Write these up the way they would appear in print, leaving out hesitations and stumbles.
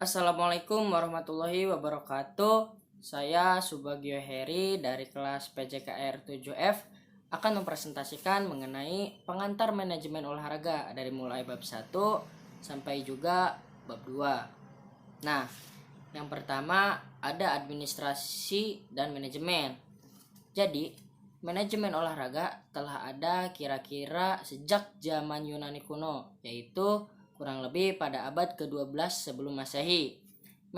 Assalamualaikum warahmatullahi wabarakatuh. Saya Subagio Heri dari kelas PJKR 7F akan mempresentasikan mengenai pengantar manajemen olahraga dari mulai bab 1 sampai juga bab 2. Nah, yang pertama ada administrasi dan manajemen. Jadi, manajemen olahraga telah ada kira-kira sejak zaman Yunani kuno, yaitu kurang lebih pada abad ke-12 sebelum Masehi.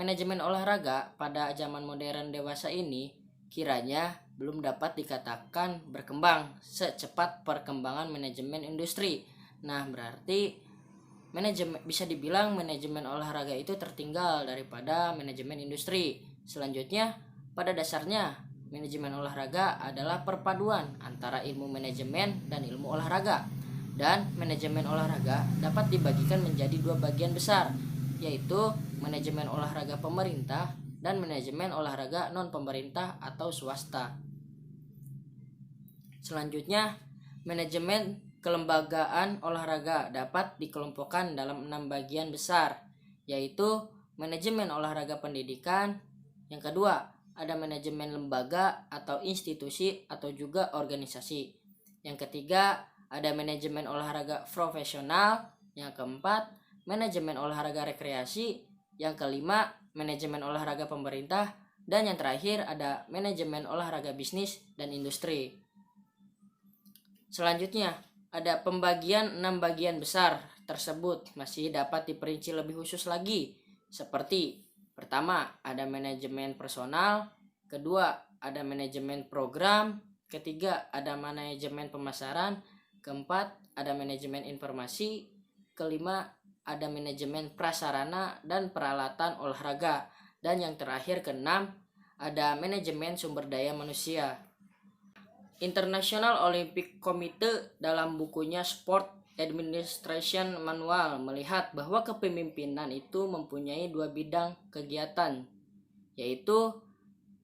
Manajemen olahraga pada zaman modern dewasa ini kiranya belum dapat dikatakan berkembang secepat perkembangan manajemen industri. Nah, berarti bisa dibilang manajemen olahraga itu tertinggal daripada manajemen industri. Selanjutnya, pada dasarnya manajemen olahraga adalah perpaduan antara ilmu manajemen dan ilmu olahraga. Dan manajemen olahraga dapat dibagikan menjadi dua bagian besar, yaitu manajemen olahraga pemerintah dan manajemen olahraga non-pemerintah atau swasta. Selanjutnya, manajemen kelembagaan olahraga dapat dikelompokkan dalam 6 bagian besar, yaitu manajemen olahraga pendidikan. Yang kedua, ada manajemen lembaga atau institusi atau juga organisasi. Yang ketiga, ada manajemen olahraga profesional. Yang keempat, manajemen olahraga rekreasi. Yang kelima, manajemen olahraga pemerintah. Dan yang terakhir ada manajemen olahraga bisnis dan industri. Selanjutnya, ada pembagian 6 bagian besar tersebut masih dapat diperinci lebih khusus lagi. Seperti pertama, ada manajemen personal. Kedua, ada manajemen program. Ketiga, ada manajemen pemasaran. Keempat, ada manajemen informasi. Kelima, ada manajemen prasarana dan peralatan olahraga. Dan yang terakhir, keenam, ada manajemen sumber daya manusia. International Olympic Committee dalam bukunya Sport Administration Manual melihat bahwa kepemimpinan itu mempunyai dua bidang kegiatan, yaitu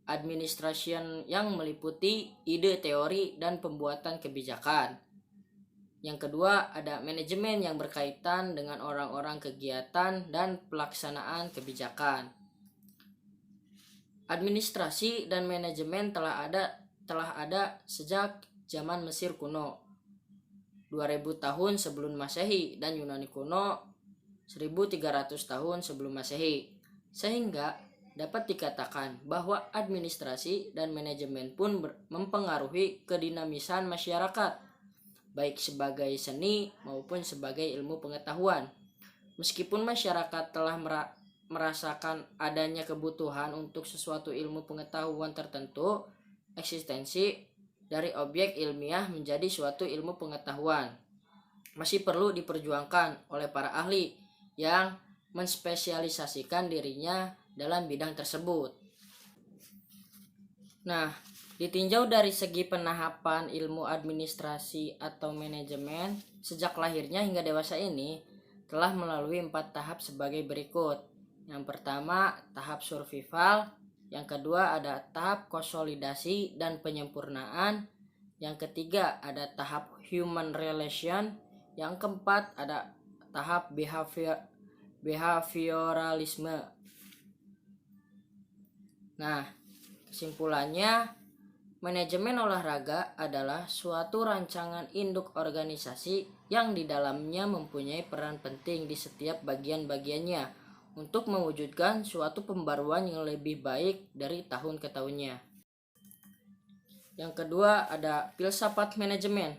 administration yang meliputi ide, teori, dan pembuatan kebijakan. Yang kedua, ada manajemen yang berkaitan dengan orang-orang, kegiatan, dan pelaksanaan kebijakan. Administrasi dan manajemen telah ada sejak zaman Mesir kuno 2000 tahun sebelum Masehi dan Yunani kuno 1300 tahun sebelum Masehi, sehingga dapat dikatakan bahwa administrasi dan manajemen pun mempengaruhi kedinamisan masyarakat, baik sebagai seni maupun sebagai ilmu pengetahuan. Meskipun masyarakat telah merasakan adanya kebutuhan untuk sesuatu ilmu pengetahuan tertentu, eksistensi dari objek ilmiah menjadi suatu ilmu pengetahuan masih perlu diperjuangkan oleh para ahli yang menspesialisasikan dirinya dalam bidang tersebut. Nah, ditinjau dari segi penahapan ilmu administrasi atau manajemen sejak lahirnya hingga dewasa ini telah melalui 4 tahap sebagai berikut. Yang pertama, tahap survival. Yang kedua, ada tahap konsolidasi dan penyempurnaan. Yang ketiga, ada tahap human relation. Yang keempat, ada tahap behavioralisme. Nah, kesimpulannya, manajemen olahraga adalah suatu rancangan induk organisasi yang di dalamnya mempunyai peran penting di setiap bagian-bagiannya untuk mewujudkan suatu pembaruan yang lebih baik dari tahun ke tahunnya. Yang kedua, ada filsafat manajemen.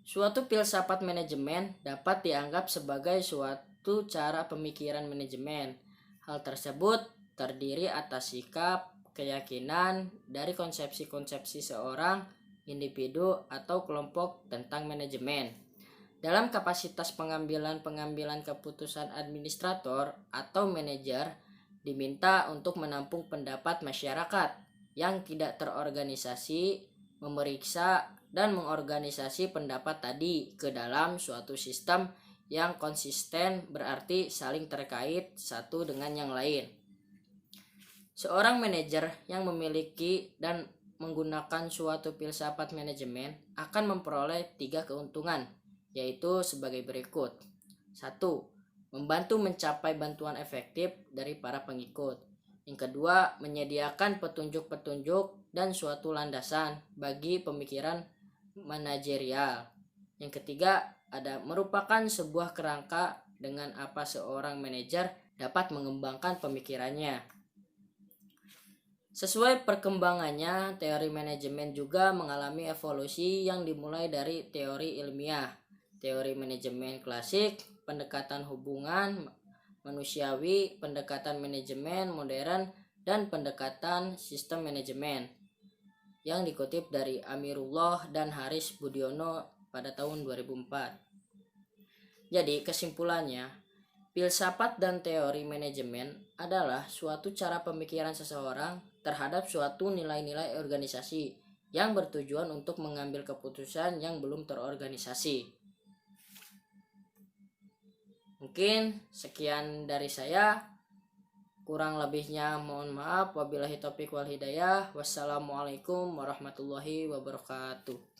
Suatu filsafat manajemen dapat dianggap sebagai suatu cara pemikiran manajemen. Hal tersebut terdiri atas sikap, keyakinan dari konsepsi-konsepsi seorang individu atau kelompok tentang manajemen. Dalam kapasitas pengambilan keputusan, administrator atau manajer diminta untuk menampung pendapat masyarakat yang tidak terorganisasi, memeriksa dan mengorganisasi pendapat tadi ke dalam suatu sistem yang konsisten, berarti saling terkait satu dengan yang lain. Seorang manajer yang memiliki dan menggunakan suatu filsafat manajemen akan memperoleh 3 keuntungan, yaitu sebagai berikut. 1. membantu mencapai bantuan efektif dari para pengikut. Yang kedua, menyediakan petunjuk-petunjuk dan suatu landasan bagi pemikiran manajerial. Yang ketiga, ada merupakan sebuah kerangka dengan apa seorang manajer dapat mengembangkan pemikirannya. Sesuai perkembangannya, teori manajemen juga mengalami evolusi yang dimulai dari teori ilmiah, teori manajemen klasik, pendekatan hubungan manusiawi, pendekatan manajemen modern, dan pendekatan sistem manajemen yang dikutip dari Amirullah dan Haris Budiono pada tahun 2004. Jadi kesimpulannya, filsafat dan teori manajemen adalah suatu cara pemikiran seseorang terhadap suatu nilai-nilai organisasi yang bertujuan untuk mengambil keputusan yang belum terorganisasi. Mungkin sekian dari saya. Kurang lebihnya mohon maaf. Wabillahi taufiq wal hidayah. Wassalamualaikum warahmatullahi wabarakatuh.